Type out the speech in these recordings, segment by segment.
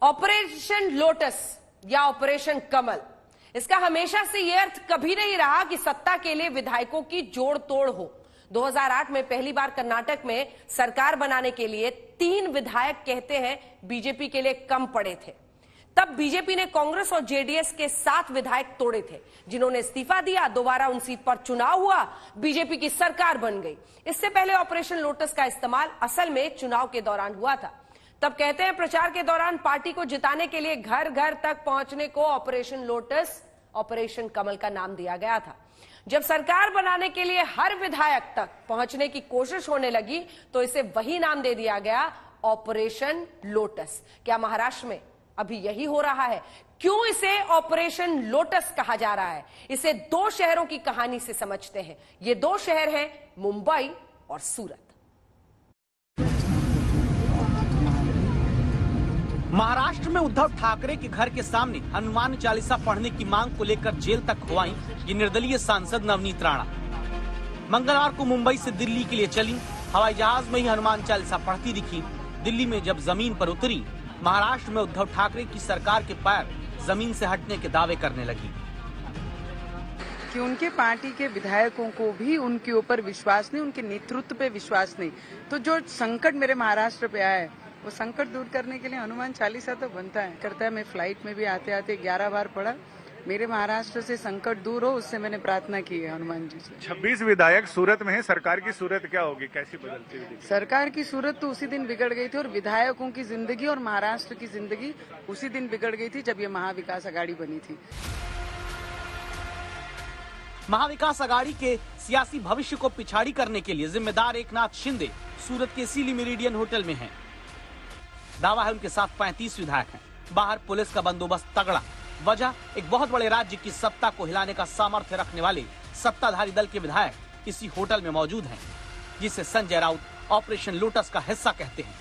Operation lotus या operation कमल, इसका हमेशा से यह अर्थ कभी नहीं रहा कि सत्ता के लिए विधायकों की जोड़ तोड़ हो। 2008 में पहली बार कर्नाटक में सरकार बनाने के लिए 3 विधायक कहते हैं बीजेपी के लिए कम पड़े थे। तब बीजेपी ने कांग्रेस और जेडीएस के 7 विधायक तोड़े थे, जिन्होंने इस्तीफा दिया। दोबारा उन सीट पर चुनाव हुआ, बीजेपी की सरकार बन गई। इससे पहले ऑपरेशन लोटस का इस्तेमाल असल में चुनाव के दौरान हुआ था। तब कहते हैं प्रचार के दौरान पार्टी को जिताने के लिए घर घर तक पहुंचने को ऑपरेशन लोटस, ऑपरेशन कमल का नाम दिया गया था। जब सरकार बनाने के लिए हर विधायक तक पहुंचने की कोशिश होने लगी तो इसे वही नाम दे दिया गया, ऑपरेशन लोटस। क्या महाराष्ट्र में अभी यही हो रहा है? क्यों इसे ऑपरेशन लोटस कहा जा रहा है? इसे 2 शहरों की कहानी से समझते हैं। ये 2 शहर हैं मुंबई और सूरत। महाराष्ट्र में उद्धव ठाकरे के घर के सामने हनुमान चालीसा पढ़ने की मांग को लेकर जेल तक हो आई ये निर्दलीय सांसद नवनीत राणा। मंगलवार को मुंबई से दिल्ली के लिए चली, हवाई जहाज में ही हनुमान चालीसा पढ़ती दिखी। दिल्ली में जब जमीन पर उतरी, महाराष्ट्र में उद्धव ठाकरे की सरकार के पैर जमीन से हटने के दावे करने लगी कि उनके पार्टी के विधायकों को भी उनके ऊपर विश्वास नहीं, उनके नेतृत्व पे विश्वास नहीं। तो जो संकट मेरे महाराष्ट्र पे आया है, वो संकट दूर करने के लिए हनुमान चालीसा तो बनता है, करता है। मैं फ्लाइट में भी आते आते 11 बार पढ़ा। मेरे महाराष्ट्र से संकट दूर हो, उससे मैंने प्रार्थना की है हनुमान जी से। 26 विधायक सूरत में है, सरकार की सूरत क्या होगी, कैसी बदलती हुई? सरकार की सूरत तो उसी दिन बिगड़ गई थी और विधायकों की जिंदगी और महाराष्ट्र की जिंदगी उसी दिन बिगड़ गई थी जब ये महाविकास अघाड़ी बनी थी। महाविकास अघाड़ी के सियासी भविष्य को पिछाड़ी करने के लिए जिम्मेदार एकनाथ शिंदे सूरत के इसीलिए मेरिडियन होटल में हैं। दावा है उनके साथ 35 विधायक हैं। बाहर पुलिस का बंदोबस्त तगड़ा। वजह, एक बहुत बड़े राज्य की सत्ता को हिलाने का सामर्थ्य रखने वाले सत्ताधारी दल के विधायक इसी होटल में मौजूद हैं, जिसे संजय राउत ऑपरेशन लोटस का हिस्सा कहते हैं।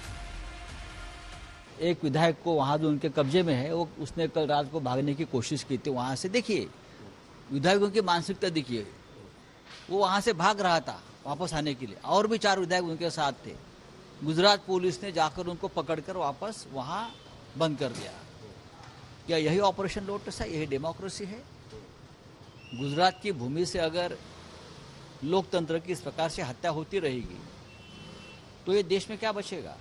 एक विधायक को वहां जो उनके कब्जे में है, वो उसने कल रात को भागने की कोशिश की थी। वहां से देखिए विधायकों की मानसिकता देखिए, वो वहां से भाग रहा था वापस आने के लिए, और भी 4 विधायक उनके साथ थे। गुजरात पुलिस ने जाकर उनको पकड़कर वापस वहां बंद कर दिया। क्या यही ऑपरेशन लोटस है? यही डेमोक्रेसी है? गुजरात की भूमि से अगर लोकतंत्र की इस प्रकार से हत्या होती रहेगी तो ये देश में क्या बचेगा?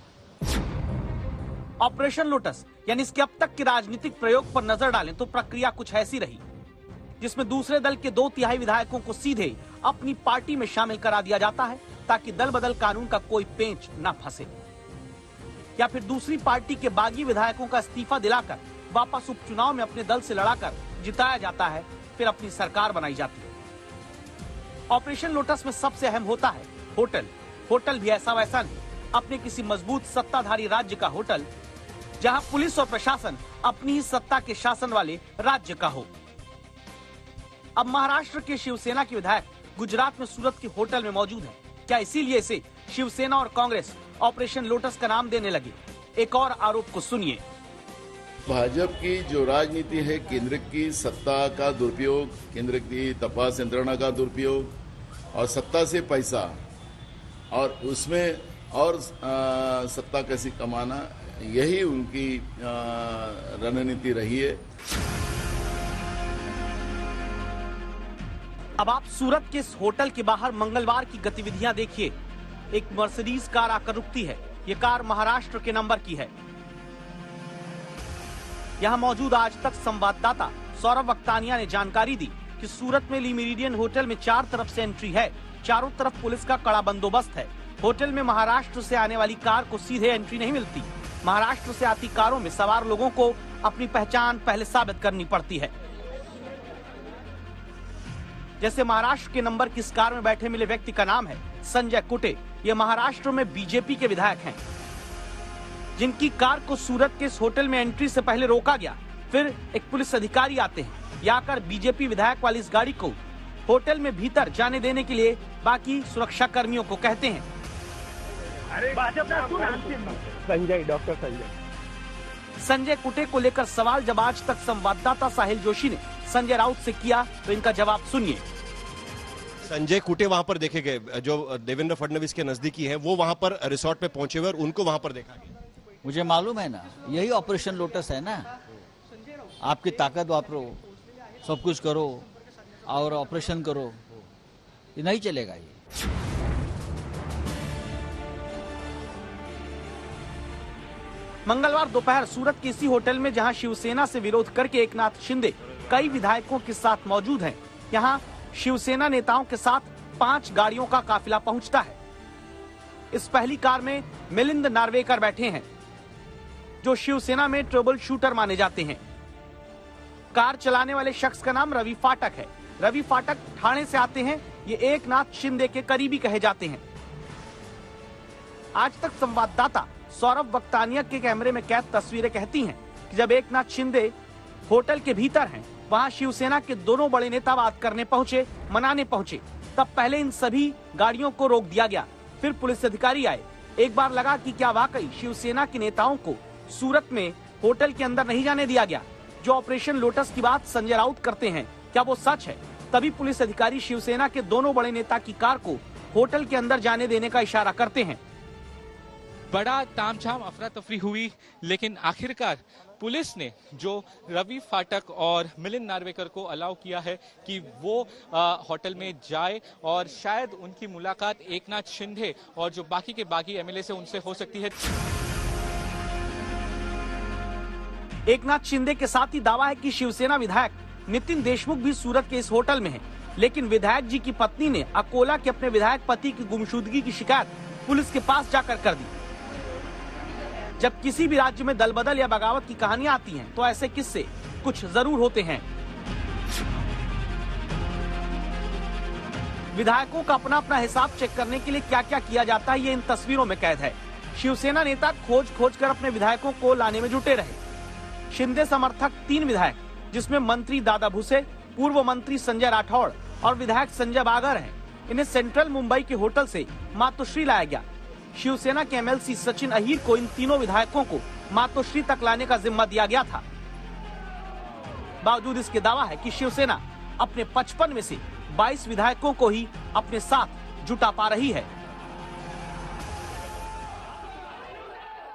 ऑपरेशन लोटस यानी इसके अब तक के राजनीतिक प्रयोग पर नजर डालें तो प्रक्रिया कुछ ऐसी रही, जिसमें दूसरे दल के 2/3 विधायकों को सीधे अपनी पार्टी में शामिल करा दिया जाता है ताकि दल बदल कानून का कोई पेंच न फंसे, या फिर दूसरी पार्टी के बागी विधायकों का इस्तीफा दिलाकर वापस उपचुनाव में अपने दल से लड़ाकर जिताया जाता है, फिर अपनी सरकार बनाई जाती है। ऑपरेशन लोटस में सबसे अहम होता है होटल। होटल भी ऐसा वैसा नहीं, अपने किसी मजबूत सत्ताधारी राज्य का होटल, जहां पुलिस और प्रशासन अपनी ही सत्ता के शासन वाले राज्य का हो। अब महाराष्ट्र के शिवसेना के विधायक गुजरात में सूरत के होटल में मौजूद हैं। क्या इसीलिए इसे शिवसेना और कांग्रेस ऑपरेशन लोटस का नाम देने लगे? एक और आरोप को सुनिए। भाजपा की जो राजनीति है, केंद्र की सत्ता का दुरुपयोग, केंद्र की तपास यंत्रणा का दुरुपयोग और सत्ता से पैसा, और उसमें और सत्ता कैसी कमाना, यही उनकी रणनीति रही है। अब आप सूरत के इस होटल के बाहर मंगलवार की गतिविधियां देखिए। एक मर्सिडीज कार आकर रुकती है। ये कार महाराष्ट्र के नंबर की है। यहां मौजूद आज तक संवाददाता सौरभ वक्तानिया ने जानकारी दी कि सूरत में ली मेरिडियन होटल में 4 तरफ से एंट्री है। चारों तरफ पुलिस का कड़ा बंदोबस्त है। होटल में महाराष्ट्र से आने वाली कार को सीधे एंट्री नहीं मिलती। महाराष्ट्र से आती कारों में सवार लोगों को अपनी पहचान पहले साबित करनी पड़ती है। जैसे महाराष्ट्र के नंबर की इस कार में बैठे मिले व्यक्ति का नाम है संजय कुटे। ये महाराष्ट्र में बीजेपी के विधायक हैं, जिनकी कार को सूरत के इस होटल में एंट्री से पहले रोका गया। फिर एक पुलिस अधिकारी आते हैं। ये आकर बीजेपी विधायक वाली इस गाड़ी को होटल में भीतर जाने देने के लिए बाकी सुरक्षा कर्मियों को कहते हैं। संजय, डॉक्टर संजय कुटे को लेकर सवाल जब आज तक संवाददाता साहिल जोशी ने संजय राउत से किया तो इनका जवाब सुनिए। संजय कुटे वहां पर देखे गए, जो देवेंद्र फडणवीस के नजदीकी हैं, वो वहां पर रिसोर्ट पे पहुंचे हुए और उनको वहां पर देखा गया। मुझे मालूम है ना, यही ऑपरेशन लोटस है ना। आपकी ताकत वापरो, सब कुछ करो और ऑपरेशन करो, ये नहीं चलेगा ये। मंगलवार दोपहर सूरत के इसी होटल में जहां शिवसेना से विरोध करके एकनाथ शिंदे कई विधायकों के साथ मौजूद हैं, यहां शिवसेना नेताओं के साथ 5 गाड़ियों का काफिला पहुंचता है। इस पहली कार में मिलिंद नार्वेकर बैठे हैं, जो शिवसेना में ट्रबल शूटर माने जाते हैं। कार चलाने वाले शख्स का नाम रवि फाटक है। रवि फाटक ठाणे से आते हैं। ये एकनाथ शिंदे के करीबी कहे जाते हैं। आज तक संवाददाता सौरभ वक्तानिया के कैमरे में कैद तस्वीरें कहती हैं कि जब एकनाथ शिंदे होटल के भीतर हैं, वहां शिवसेना के दोनों बड़े नेता बात करने पहुंचे, मनाने पहुंचे, तब पहले इन सभी गाड़ियों को रोक दिया गया। फिर पुलिस अधिकारी आए। एक बार लगा कि क्या वाकई शिवसेना के नेताओं को सूरत में होटल के अंदर नहीं जाने दिया गया। जो ऑपरेशन लोटस की बात संजय राउत करते हैं, क्या वो सच है? तभी पुलिस अधिकारी शिवसेना के दोनों बड़े नेता की कार को होटल के अंदर जाने देने का इशारा करते हैं। बड़ा तामझाम अफरा तफरी हुई, लेकिन आखिरकार पुलिस ने जो रवि फाटक और मिलिंद नार्वेकर को अलाउ किया है कि वो होटल में जाए और शायद उनकी मुलाकात एकनाथ शिंदे और जो बाकी के बाकी एमएलए से उनसे हो सकती है। एकनाथ शिंदे के साथ ही दावा है कि शिवसेना विधायक नितिन देशमुख भी सूरत के इस होटल में हैं, लेकिन विधायक जी की पत्नी ने अकोला के अपने विधायक पति की गुमशुदगी की शिकायत पुलिस के पास जाकर कर दी। जब किसी भी राज्य में दलबदल या बगावत की कहानियां आती हैं, तो ऐसे किस्से कुछ जरूर होते हैं। विधायकों का अपना अपना हिसाब चेक करने के लिए क्या क्या किया जाता है, ये इन तस्वीरों में कैद है। शिवसेना नेता खोज कर अपने विधायकों को लाने में जुटे रहे। शिंदे समर्थक 3 विधायक, जिसमें मंत्री दादा भुसे, पूर्व मंत्री संजय राठौड़ और विधायक संजय बागर हैं, इन्हें सेंट्रल मुंबई के होटल से मातोश्री लाया गया। शिवसेना के एमएलसी सचिन अहीर को इन तीनों विधायकों को मातोश्री तक लाने का जिम्मा दिया गया था। बावजूद इसके दावा है कि शिवसेना अपने 55 में से 22 विधायकों को ही अपने साथ जुटा पा रही है।